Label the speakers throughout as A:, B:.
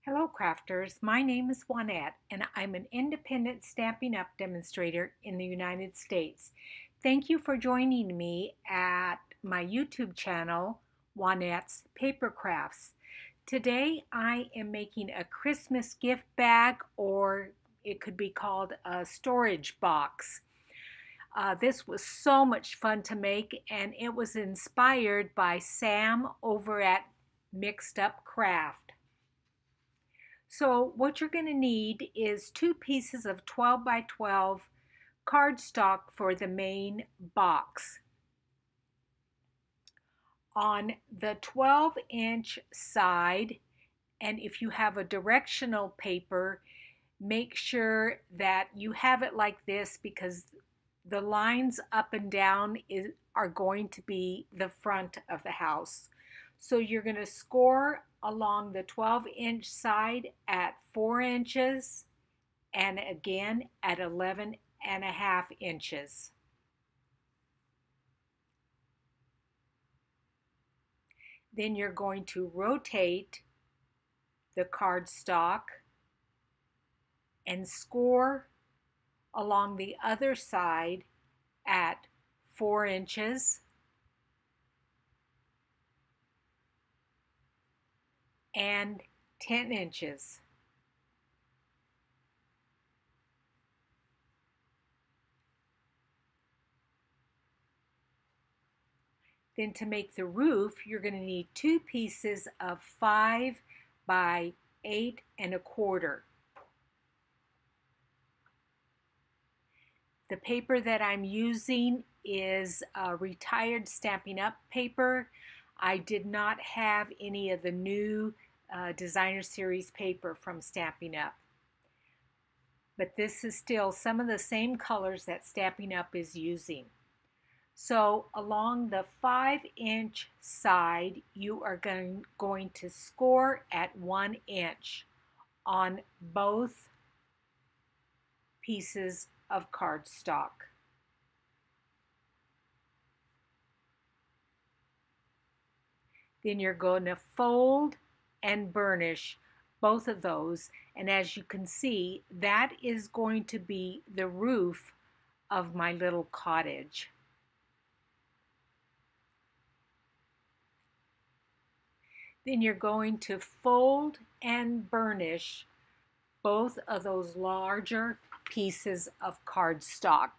A: Hello crafters, my name is Juanette and I'm an independent Stampin' Up! Demonstrator in the United States. Thank you for joining me at my YouTube channel, Juanette's Paper Crafts. Today I am making a Christmas gift bag, or it could be called a storage box. This was so much fun to make, and it was inspired by Sam over at Mixed Up Craft. So what you're going to need is 2 pieces of 12 by 12 cardstock for the main box. On the 12-inch side, and if you have a directional paper, make sure that you have it like this, because the lines up and down are going to be the front of the house. So you're going to score along the 12-inch side at 4 inches and again at 11.5 inches. Then you're going to rotate the cardstock and score along the other side at 4 inches and 10 inches. Then to make the roof, you're going to need 2 pieces of 5 by 8.25. The paper that I'm using is a retired Stampin' Up! Paper. I did not have any of the new Designer Series paper from Stampin' Up! But this is still some of the same colors that Stampin' Up! Is using. So along the 5-inch side, you are going to score at 1 inch on both pieces of cardstock. Then you're going to fold and burnish both of those, and as you can see, that is going to be the roof of my little cottage. Then you're going to fold and burnish both of those larger pieces of cardstock.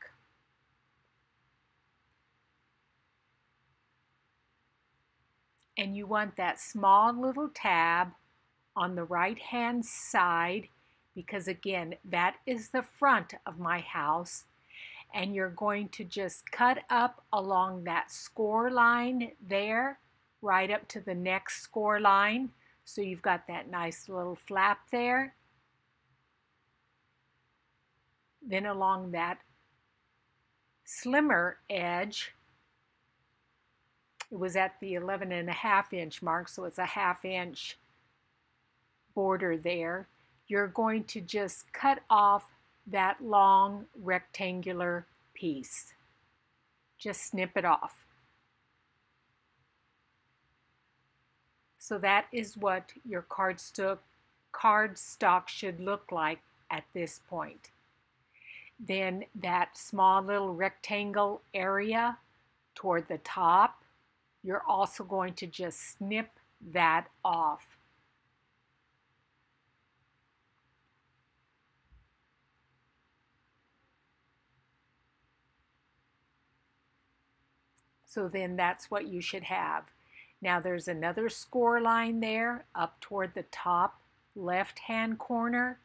A: And you want that small little tab on the right hand side, because again, that is the front of my house. And you're going to just cut up along that score line there, right up to the next score line. So you've got that nice little flap there. Then along that slimmer edge, it was at the 11.5 inch mark, so it's a 1/2 inch border there. You're going to just cut off that long rectangular piece. Just snip it off. So that is what your cardstock should look like at this point. Then that small little rectangle area toward the top, you're also going to just snip that off. So then that's what you should have. Now there's another score line there up toward the top left hand corner,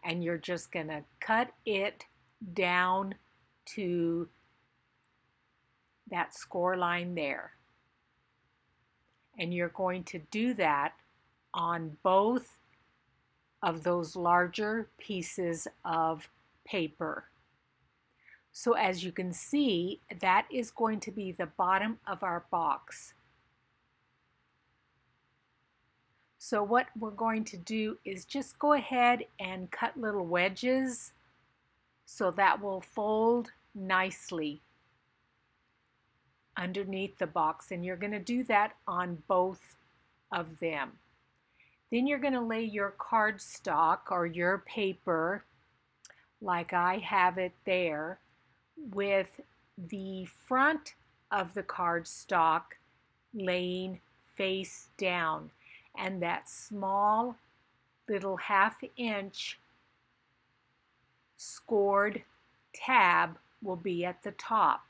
A: and you're just going to cut it down to that score line there. And you're going to do that on both of those larger pieces of paper. So as you can see, that is going to be the bottom of our box. So what we're going to do is just go ahead and cut little wedges so that will fold nicely underneath the box, and you're going to do that on both of them. Then you're going to lay your cardstock or your paper, like I have it there, with the front of the cardstock laying face down, and that small little 1/2 inch scored tab will be at the top.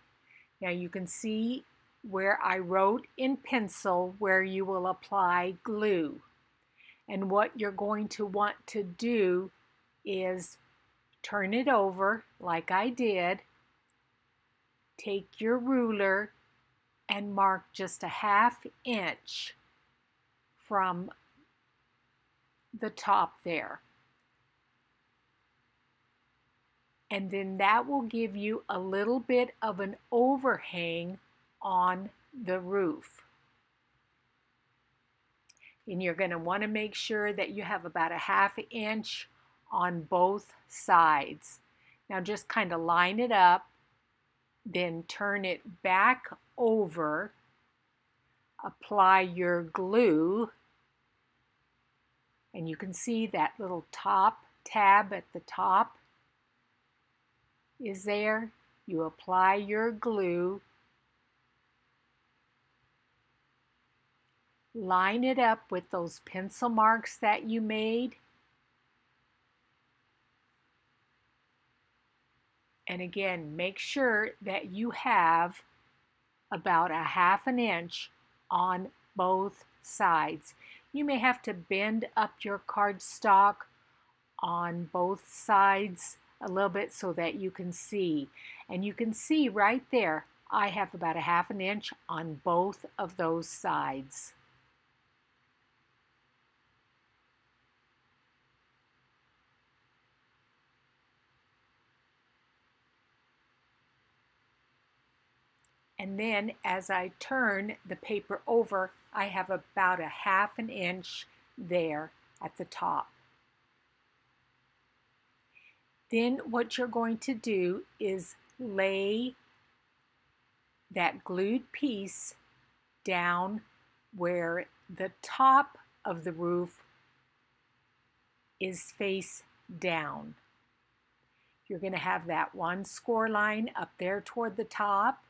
A: Now you can see where I wrote in pencil where you will apply glue. And what you're going to want to do is turn it over like I did, take your ruler and mark just a 1/2 inch from the top there. And then that will give you a little bit of an overhang on the roof. And you're going to want to make sure that you have about a 1/2 inch on both sides. Now just kind of line it up, then turn it back over, apply your glue, and you can see that little top tab at the top is there. You apply your glue, line it up with those pencil marks that you made, and again, make sure that you have about a 1/2 inch on both sides. You may have to bend up your cardstock on both sides a little bit so that you can see. And you can see right there, I have about a 1/2 inch on both of those sides. And then as I turn the paper over, I have about a 1/2 inch there at the top. Then what you're going to do is lay that glued piece down where the top of the roof is face down. You're going to have that one score line up there toward the top.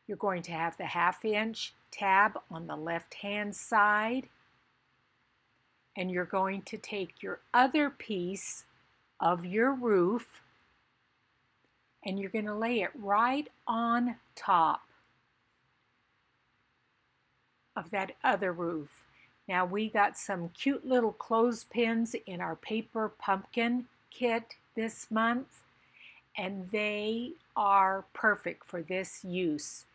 A: You're going to have the 1/2 inch tab on the left-hand side. And you're going to take your other piece of your roof and you're going to lay it right on top of that other roof. Now we got some cute little clothespins in our paper pumpkin kit this month, and they are perfect for this use.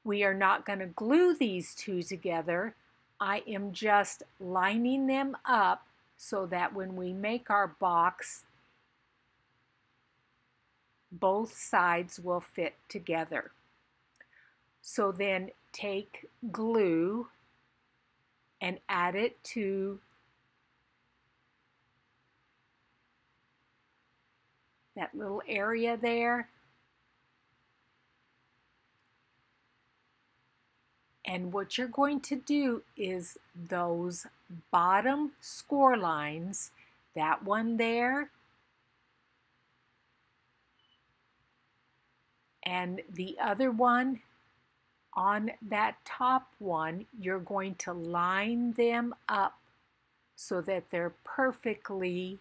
A: We are not going to glue these two together. I am just lining them up so that when we make our box, both sides will fit together. So then take glue and add it to that little area there. And what you're going to do is those bottom score lines, that one there, and the other one on that top one, you're going to line them up so that they're perfectly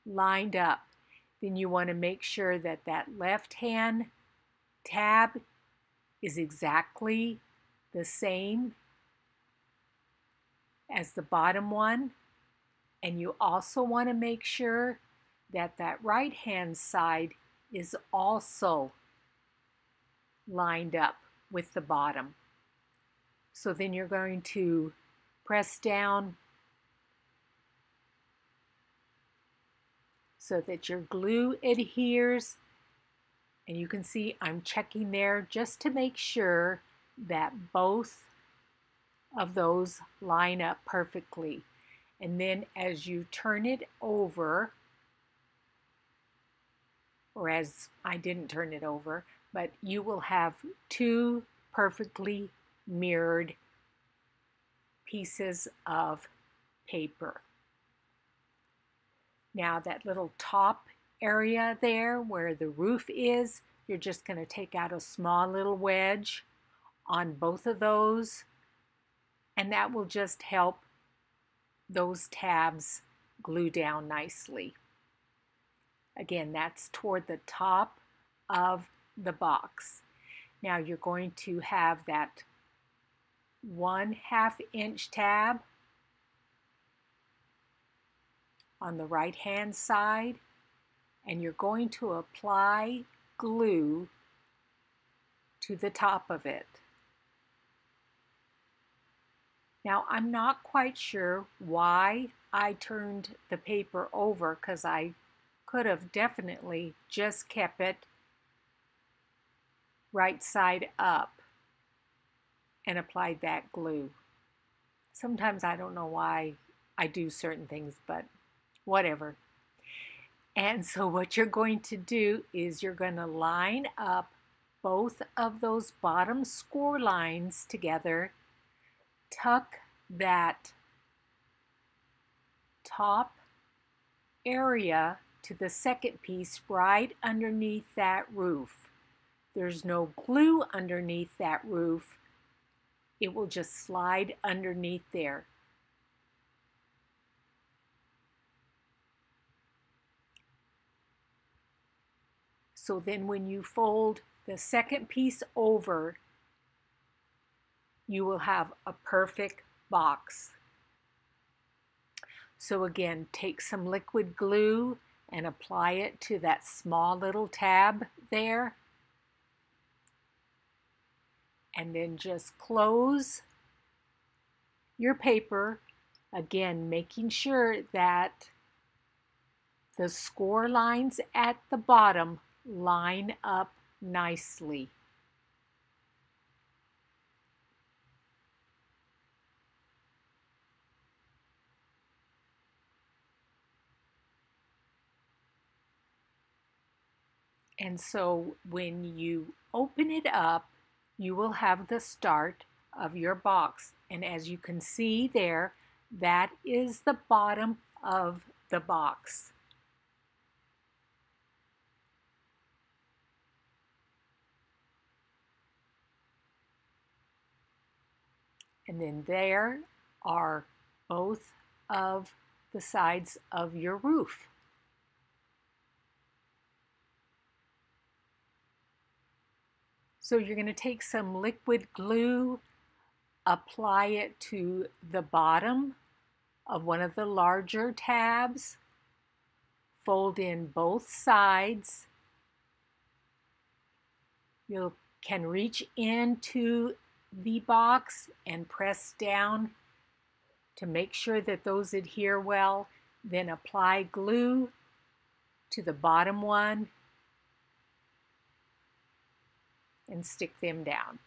A: lined up. Then you want to make sure that that left-hand tab is exactly the same as the bottom one, and you also want to make sure that that right hand side is also lined up with the bottom. So then you're going to press down so that your glue adheres. And you can see I'm checking there just to make sure that both of those line up perfectly. And then as you turn it over, or as I didn't turn it over, but you will have two perfectly mirrored pieces of paper. Now that little top area there where the roof is, you're just going to take out a small little wedge on both of those, and that will just help those tabs glue down nicely. Again, that's toward the top of the box. Now you're going to have that 1/2 inch tab on the right hand side, and you're going to apply glue to the top of it. Now I'm not quite sure why I turned the paper over, because I could have definitely just kept it right side up and applied that glue. Sometimes I don't know why I do certain things, but whatever. And so what you're going to do is you're going to line up both of those bottom score lines together, tuck that top area to the second piece right underneath that roof. There's no glue underneath that roof. It will just slide underneath there. So then when you fold the second piece over, you will have a perfect box. So again, take some liquid glue and apply it to that small little tab there. And then just close your paper, again making sure that the score lines at the bottom line up nicely. And so when you open it up, you will have the start of your box. And as you can see there, that is the bottom of the box. And then there are both of the sides of your roof. So you're going to take some liquid glue, apply it to the bottom of one of the larger tabs, fold in both sides. You can reach into the box and press down to make sure that those adhere well. Then apply glue to the bottom one and stick them down.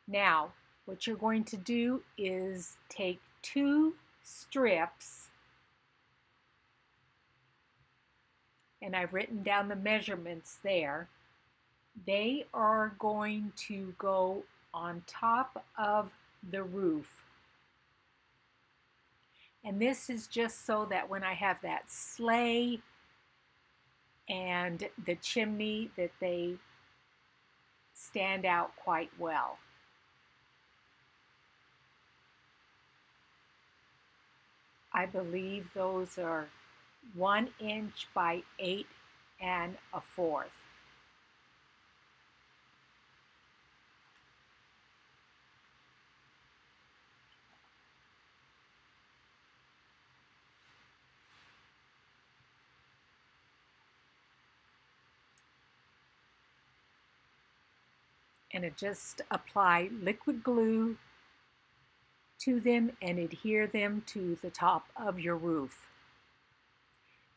A: Now, what you're going to do is take 2 strips, and I've written down the measurements there. They are going to go on top of the roof. And this is just so that when I have that sleigh and the chimney, that they stand out quite well. I believe those are 1 inch by 8 1/4. And just apply liquid glue to them and adhere them to the top of your roof.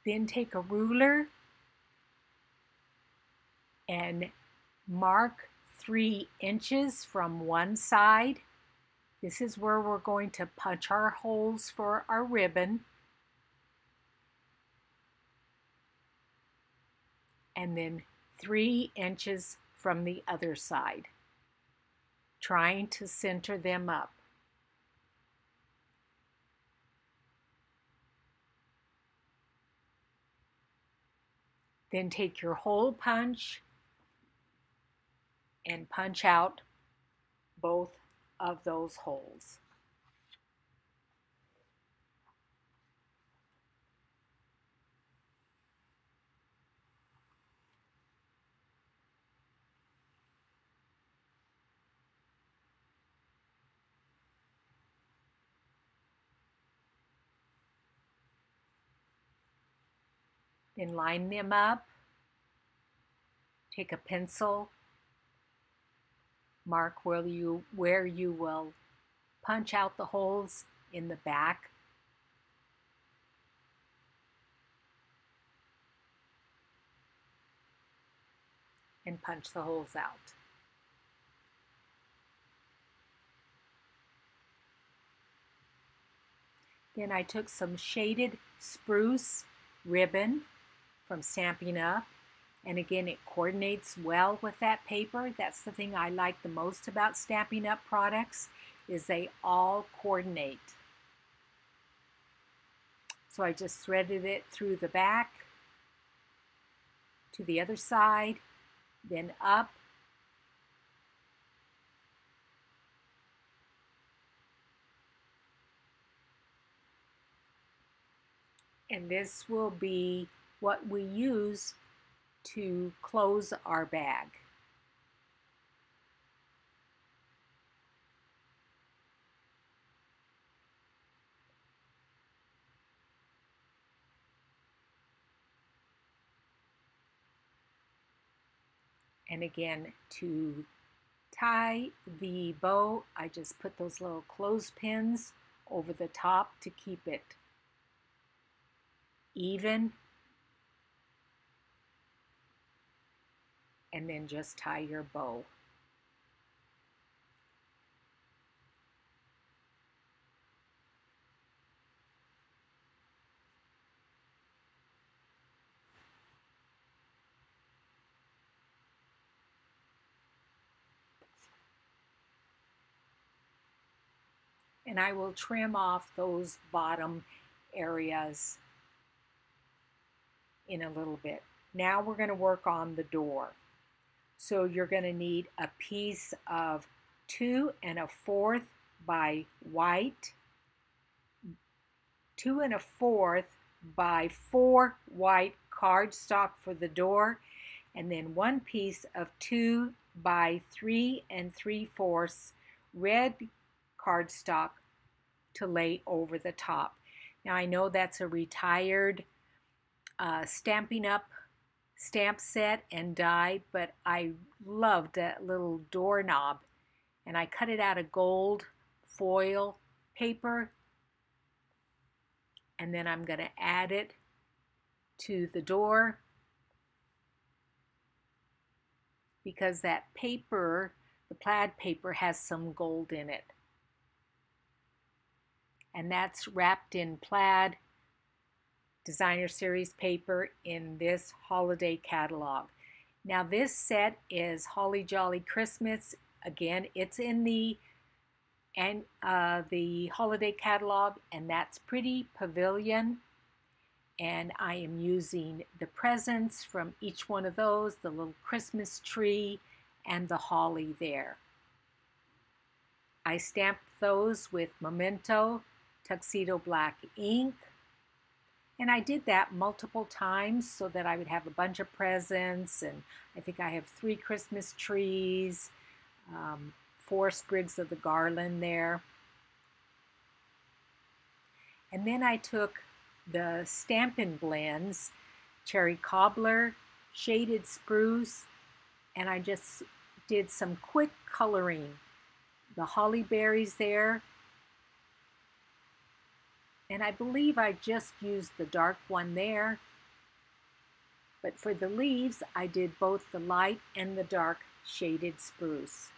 A: Then take a ruler and mark 3 inches from one side. This is where we're going to punch our holes for our ribbon. And then 3 inches from the other side. trying to center them up. Then take your hole punch and punch out both of those holes. Then line them up. Take a pencil, mark where you will punch out the holes in the back. And punch the holes out. Then I took some shaded spruce ribbon from Stampin' Up! And again, it coordinates well with that paper. That's the thing I like the most about Stampin' Up! Products, is they all coordinate. So I just threaded it through the back to the other side, then up, and this will be what we use to close our bag. And again, to tie the bow, I just put those little clothespins over the top to keep it even. And then just tie your bow. And I will trim off those bottom areas in a little bit. Now we're going to work on the door. So you're going to need a piece of 2 1/4 by white, 2 1/4 by 4 white cardstock for the door, and then 1 piece of 2 by 3 3/4 red cardstock to lay over the top. Now I know that's a retired Stampin' Up! Stamp set and die, but I loved that little doorknob, and I cut it out of gold foil paper, and then I'm going to add it to the door because that paper, the plaid paper, has some gold in it, and that's wrapped in plaid designer series paper in this holiday catalog. Now this set is Holly Jolly Christmas. Again, it's in the holiday catalog, and that's Pretty Pavilion. And I am using the presents from each one of those, the little Christmas tree and the holly there. I stamped those with Memento Tuxedo Black ink. And I did that multiple times so that I would have a bunch of presents, and I think I have 3 Christmas trees, 4 sprigs of the garland there. And then I took the Stampin' Blends, Cherry Cobbler, Shaded Spruce, and I just did some quick coloring. The holly berries there, and I believe I just used the dark one there. But for the leaves, I did both the light and the dark shaded spruce.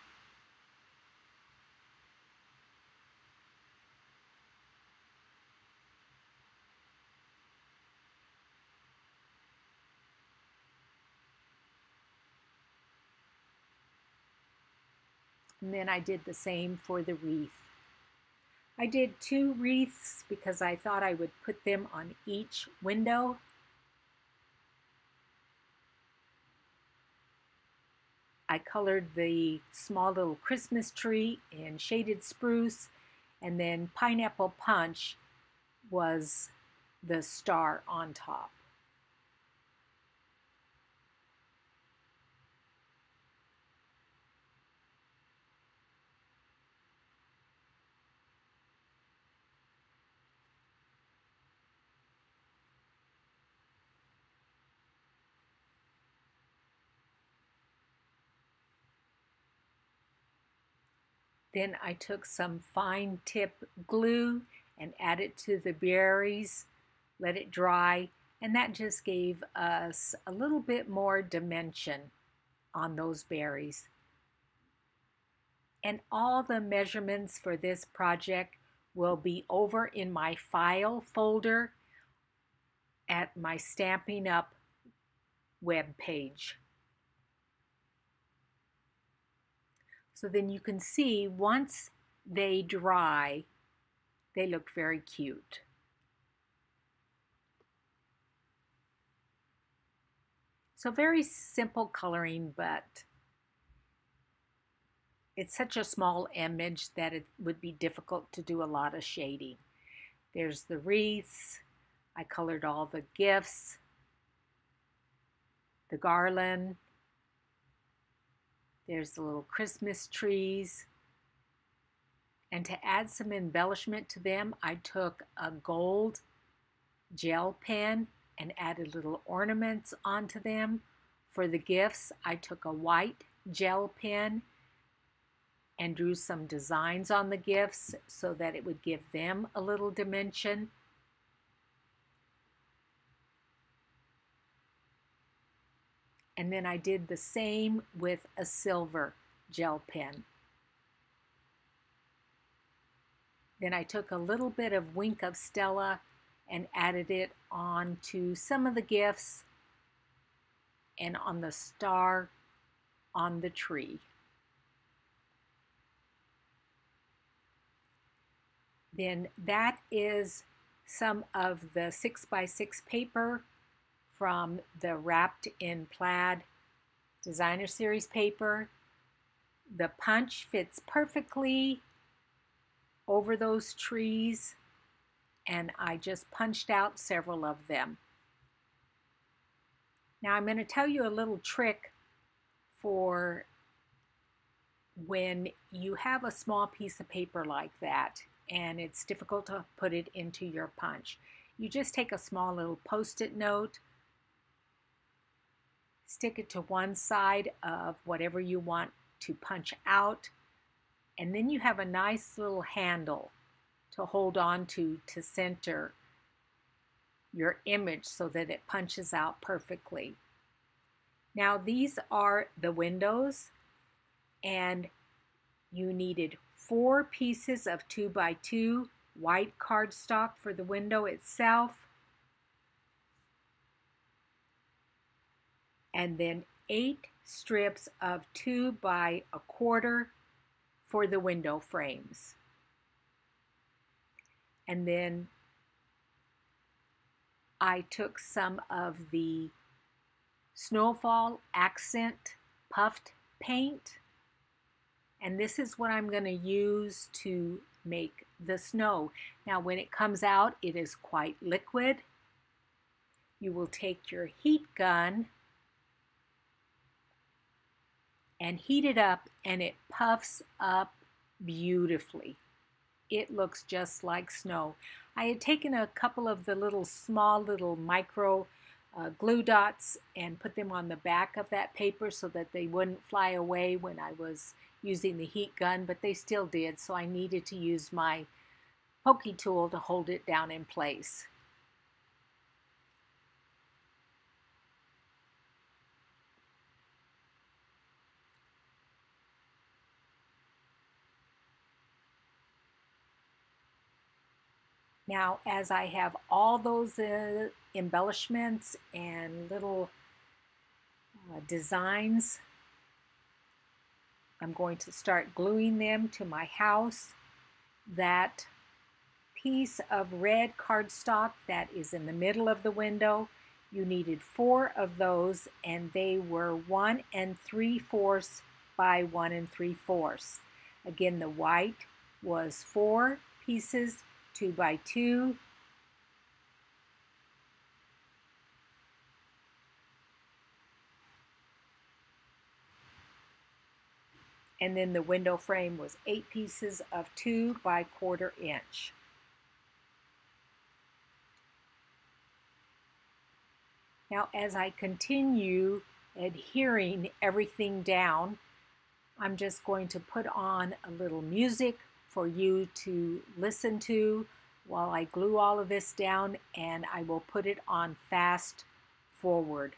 A: And then I did the same for the wreath. I did 2 wreaths because I thought I would put them on each window. I colored the small little Christmas tree in shaded spruce, and then pineapple punch was the star on top. Then I took some fine tip glue and added to the berries, let it dry, and that just gave us a little bit more dimension on those berries. And all the measurements for this project will be over in my file folder at my Stampin' Up web page. So then you can see once they dry, they look very cute. So very simple coloring, but it's such a small image that it would be difficult to do a lot of shading. There's the wreaths. I colored all the gifts, the garland. There's the little Christmas trees. And to add some embellishment to them, I took a gold gel pen and added little ornaments onto them. For the gifts, I took a white gel pen and drew some designs on the gifts so that it would give them a little dimension. And then I did the same with a silver gel pen. Then I took a little bit of Wink of Stella and added it onto some of the gifts and on the star on the tree. Then that is some of the 6x6 paper from the Wrapped in Plaid Designer Series paper. The punch fits perfectly over those trees, and I just punched out several of them. Now I'm going to tell you a little trick for when you have a small piece of paper like that and it's difficult to put it into your punch. You just take a small little Post-it note, stick it to one side of whatever you want to punch out, and then you have a nice little handle to hold on to center your image so that it punches out perfectly. Now these are the windows, and you needed 4 pieces of 2x2 white cardstock for the window itself, and then 8 strips of 2x1/4 for the window frames. And then I took some of the Snowfall Accent puffed paint, and this is what I'm going to use to make the snow. Now when it comes out, it is quite liquid. You will take your heat gun and heat it up, and it puffs up beautifully. It looks just like snow. I had taken a couple of the small little micro glue dots and put them on the back of that paper so that they wouldn't fly away when I was using the heat gun, but they still did, so I needed to use my pokey tool to hold it down in place. Now, as I have all those embellishments and little designs I'm going to start gluing them to my house. That piece of red cardstock that is in the middle of the window, you needed 4 of those, and they were 1 3/4 by 1 3/4. Again, the white was 4 pieces, 2 by 2. And then the window frame was 8 pieces of 2 by 1/4 inch. Now, as I continue adhering everything down, I'm just going to put on a little music for you to listen to while I glue all of this down, and I will put it on fast forward.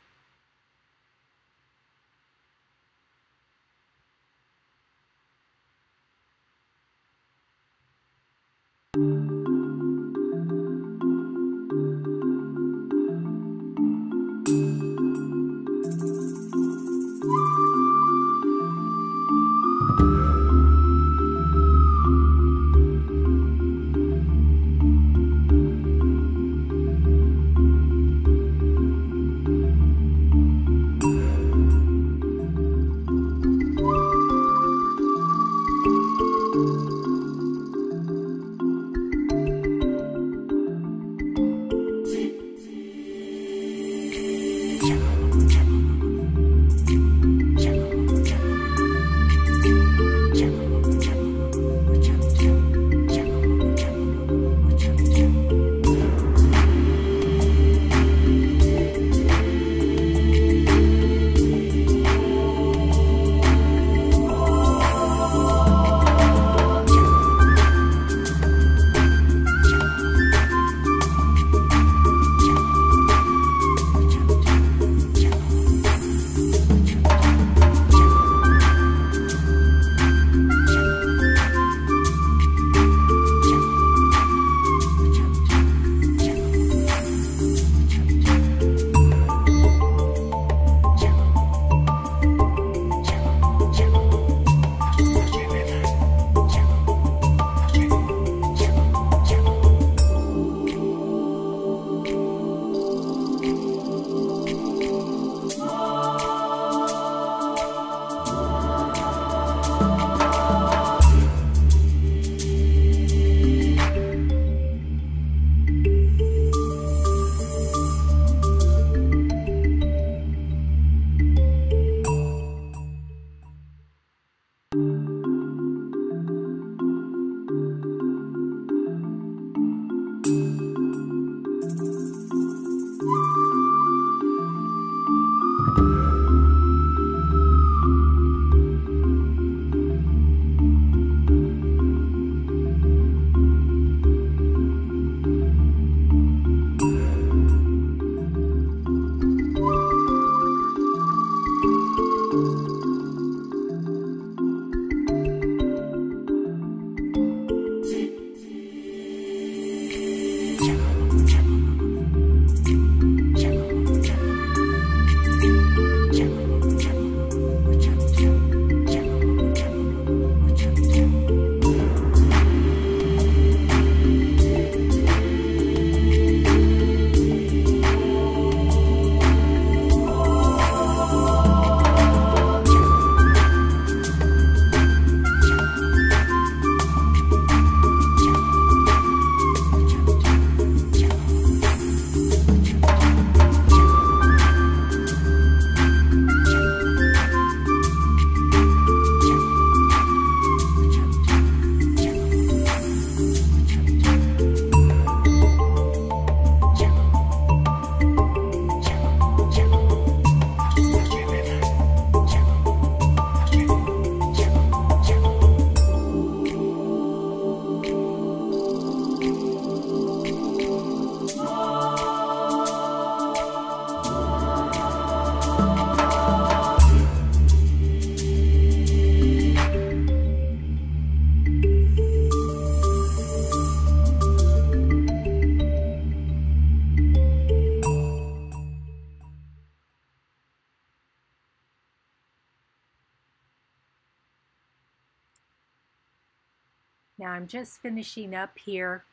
A: Now I'm just finishing up here,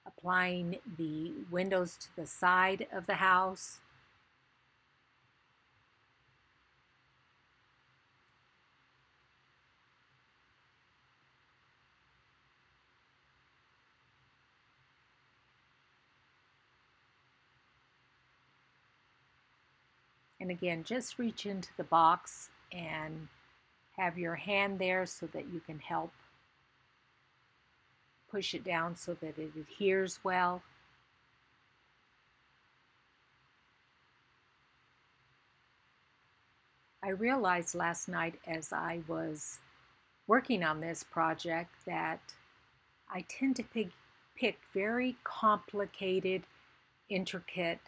A: applying the windows to the side of the house. And again, just reach into the box and have your hand there so that you can help push it down so that it adheres well. I realized last night as I was working on this project that I tend to pick very complicated, intricate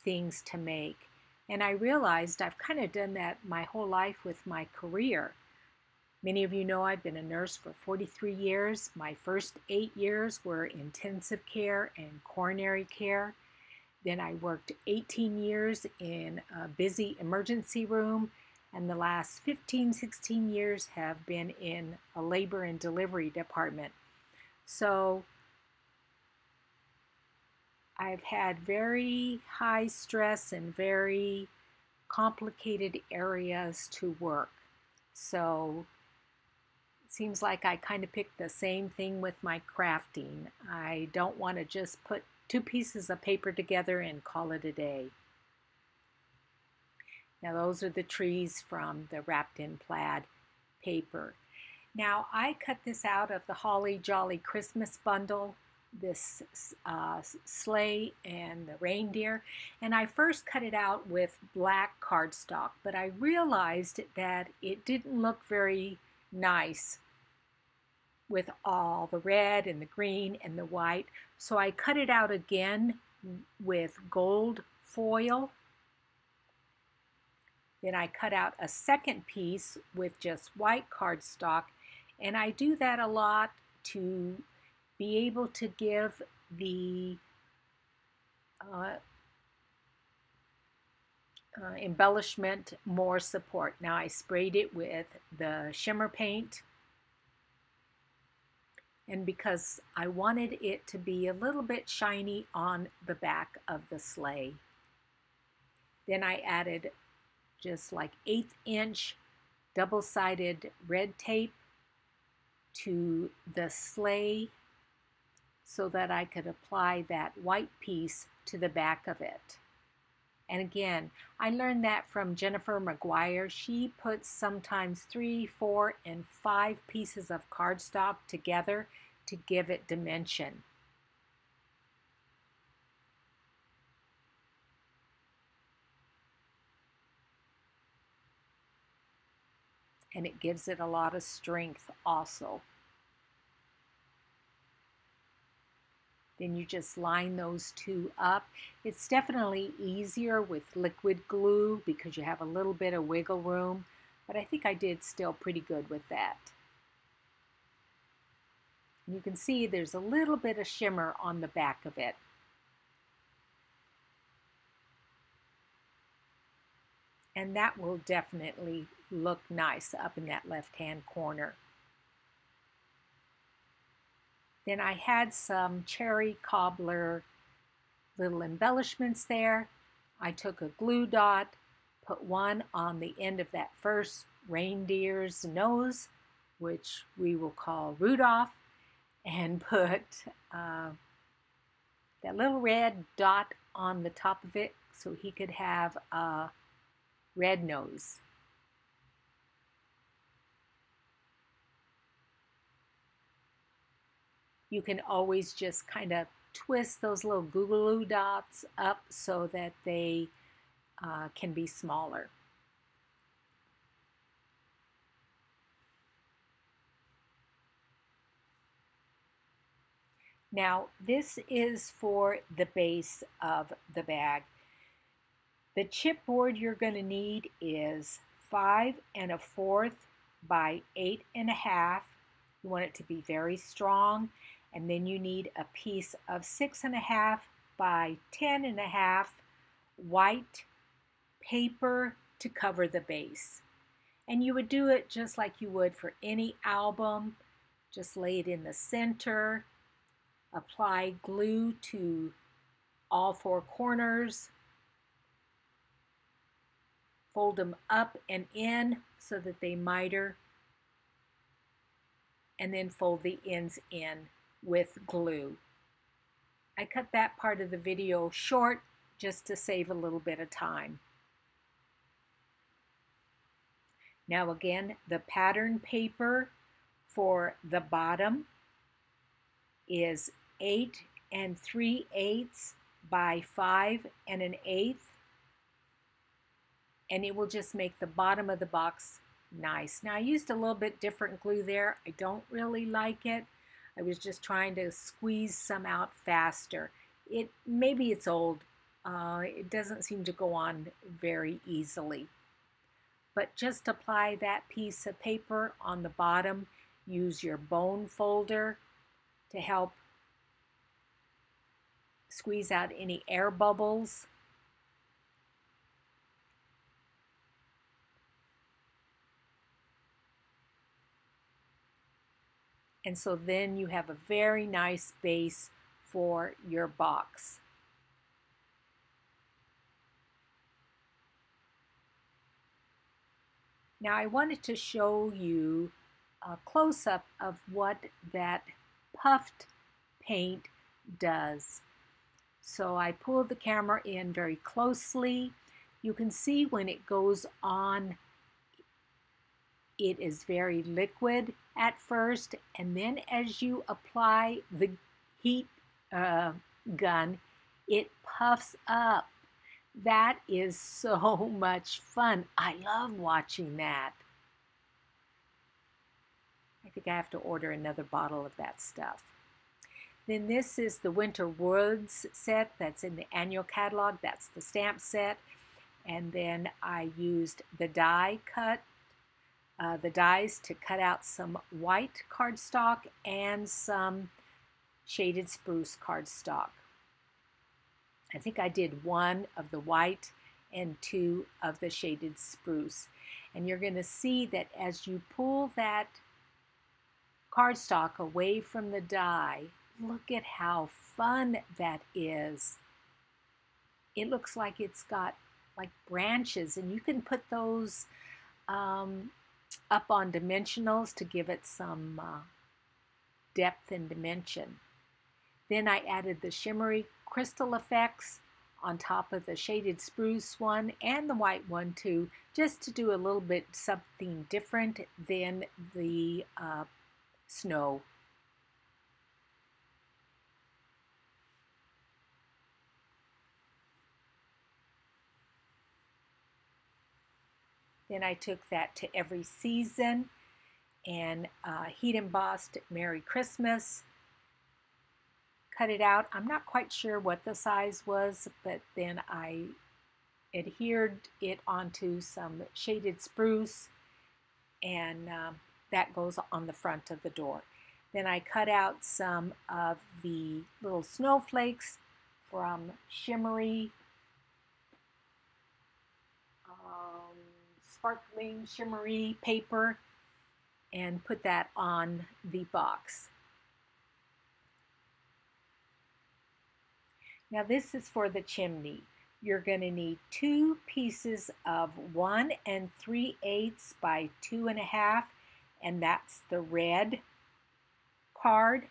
A: things to make. And I realized I've kind of done that my whole life with my career. Many of you know I've been a nurse for 43 years. My first 8 years were intensive care and coronary care. Then I worked 18 years in a busy emergency room, and the last 15, 16 years have been in a labor and delivery department. So I've had very high stress and very complicated areas to work. So it seems like I kind of picked the same thing with my crafting. I don't want to just put 2 pieces of paper together and call it a day. Now those are the trees from the wrapped in plaid paper. Now I cut this out of the Holly Jolly Christmas bundle, this sleigh and the reindeer, and I first cut it out with black cardstock, but I realized that it didn't look very nice with all the red and the green and the white, so I cut it out again with gold foil. Then I cut out a second piece with just white cardstock, and I do that a lot to be able to give the embellishment more support. Now I sprayed it with the shimmer paint, and because I wanted it to be a little bit shiny on the back of the sleigh. Then I added just like 1/8 inch double-sided red tape to the sleigh so that I could apply that white piece to the back of it. And again, I learned that from Jennifer McGuire. She puts sometimes 3, 4, and 5 pieces of cardstock together to give it dimension. And it gives it a lot of strength also. Then you just line those 2 up. It's definitely easier with liquid glue because you have a little bit of wiggle room, but I think I did still pretty good with that. And you can see there's a little bit of shimmer on the back of it. And that will definitely look nice up in that left-hand corner. Then I had some cherry cobbler little embellishments there. I took a glue dot, put one on the end of that first reindeer's nose, which we will call Rudolph, and put that little red dot on the top of it so he could have a red nose. You can always just kind of twist those little glue dots up so that they can be smaller. Now this is for the base of the bag. The chipboard you're going to need is 5 1/4 by 8 1/2. You want it to be very strong. And then you need a piece of 6 1/2 by 10 1/2 white paper to cover the base. And you would do it just like you would for any album. Just lay it in the center, apply glue to all four corners, fold them up and in so that they miter, and then fold the ends in with glue. I cut that part of the video short just to save a little bit of time. Now again, the pattern paper for the bottom is 8 3/8 by 5 1/8, and it will just make the bottom of the box nice. Now I used a little bit different glue there. I don't really like it. I was just trying to squeeze some out faster. Maybe it's old. It doesn't seem to go on very easily. But just apply that piece of paper on the bottom. Use your bone folder to help squeeze out any air bubbles. And so then you have a very nice base for your box. Now I wanted to show you a close-up of what that puffed paint does. So I pulled the camera in very closely. You can see when it goes on, it is very liquid at first, and then as you apply the heat gun, it puffs up. That is so much fun. I love watching that. I think I have to order another bottle of that stuff. Then this is the Winter Woods set that's in the annual catalog. That's the stamp set. And then I used the die cut, the dies to cut out some white cardstock and some shaded spruce cardstock. I think I did 1 of the white and 2 of the shaded spruce. And you're going to see that as you pull that cardstock away from the die, look at how fun that is. It looks like it's got like branches, and you can put those up on dimensionals to give it some depth and dimension. Then I added the shimmery crystal effects on top of the shaded spruce one and the white one too, just to do a little bit something different than the snow. Then I took that to Every Season and heat embossed Merry Christmas. Cut it out. I'm not quite sure what the size was, but then I adhered it onto some shaded spruce, and that goes on the front of the door. Then I cut out some of the little snowflakes from shimmery, sparkling shimmery paper and put that on the box. Now this is for the chimney. You're going to need 2 pieces of 1 3/8 by 2 1/2, and that's the red card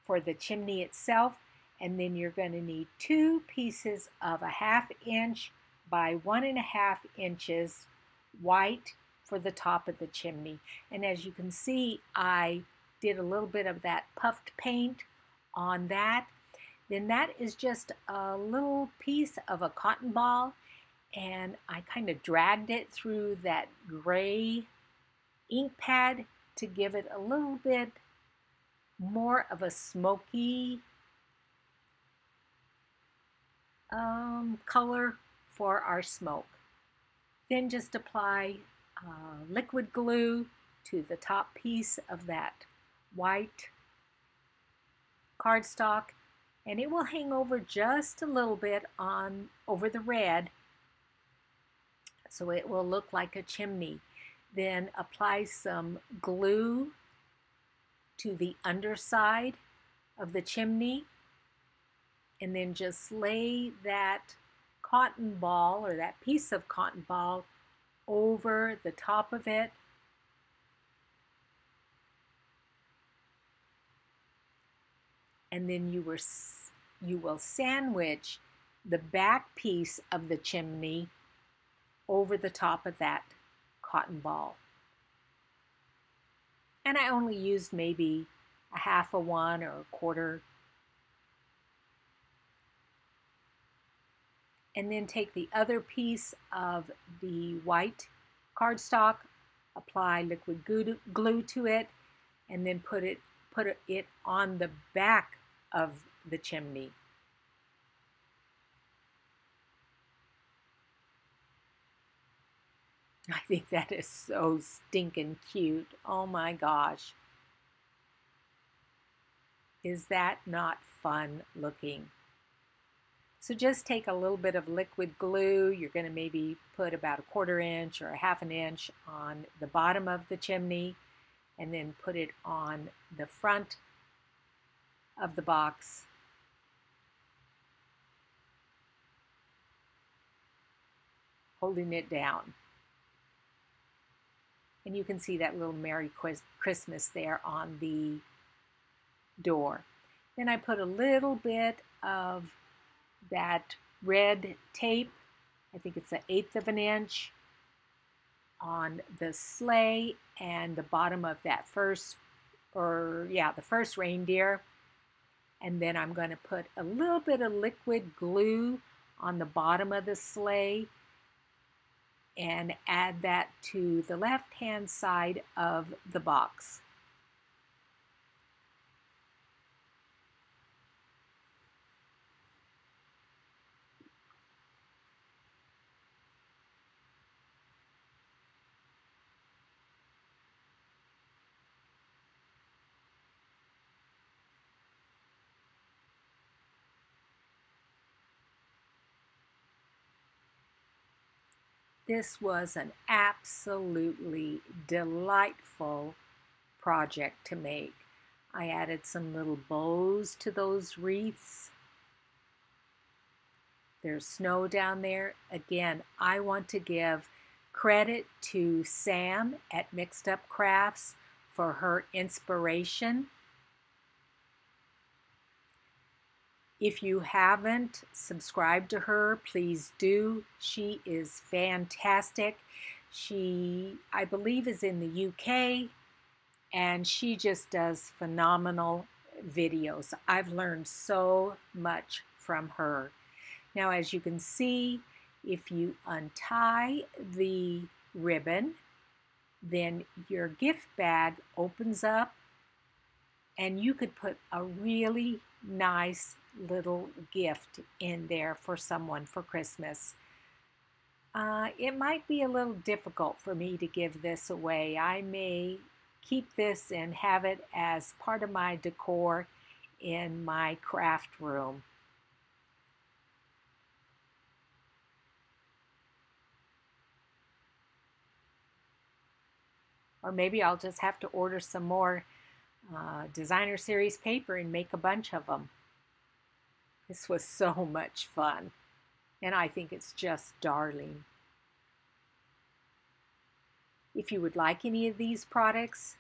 A: for the chimney itself. And then you're going to need 2 pieces of 1/2 inch by 1 1/2 inches white for the top of the chimney. And as you can see, I did a little bit of that puffed paint on that. Then that is just a little piece of a cotton ball, and I kind of dragged it through that gray ink pad to give it a little bit more of a smoky color for our smoke. Then just apply liquid glue to the top piece of that white cardstock, and it will hang over just a little bit over the red, so it will look like a chimney. Then apply some glue to the underside of the chimney, and then just lay that cotton ball or that piece of cotton ball over the top of it. And then you will sandwich the back piece of the chimney over the top of that cotton ball. And I only used maybe a half a one or a quarter. And then take the other piece of the white cardstock, apply liquid glue to it, and then put it on the back of the chimney. I think that is so stinking cute. Oh my gosh. Is that not fun looking? So just take a little bit of liquid glue. You're going to maybe put about a 1/4 inch or a 1/2 inch on the bottom of the chimney, and then put it on the front of the box. Holding it down. And you can see that little Merry Christmas there on the door. Then I put a little bit of that red tape, I think it's 1/8 of an inch, on the sleigh and the bottom of that the first reindeer. And then I'm going to put a little bit of liquid glue on the bottom of the sleigh and add that to the left-hand side of the box. This was an absolutely delightful project to make. I added some little bows to those wreaths. There's snow down there. Again, I want to give credit to Sam at Mixed Up Crafts for her inspiration. If you haven't subscribed to her, please do. She is fantastic. She, I believe, is in the UK, and she just does phenomenal videos. I've learned so much from her. Now, as you can see, if you untie the ribbon, then your gift bag opens up, and you could put a really nice little gift in there for someone for Christmas. It might be a little difficult for me to give this away. I may keep this and have it as part of my decor in my craft room. Or maybe I'll just have to order some more designer series paper and make a bunch of them. This was so much fun, and I think it's just darling. If you would like any of these products,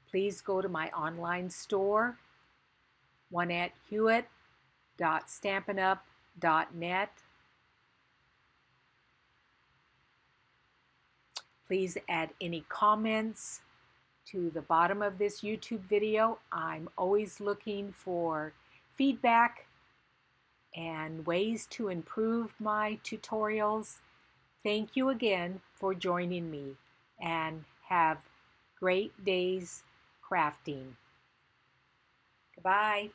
A: please go to my online store, JuanetteHewitt.stampinup.net. Please add any comments to the bottom of this YouTube video. I'm always looking for feedback and ways to improve my tutorials. Thank you again for joining me, and have great days crafting. Goodbye.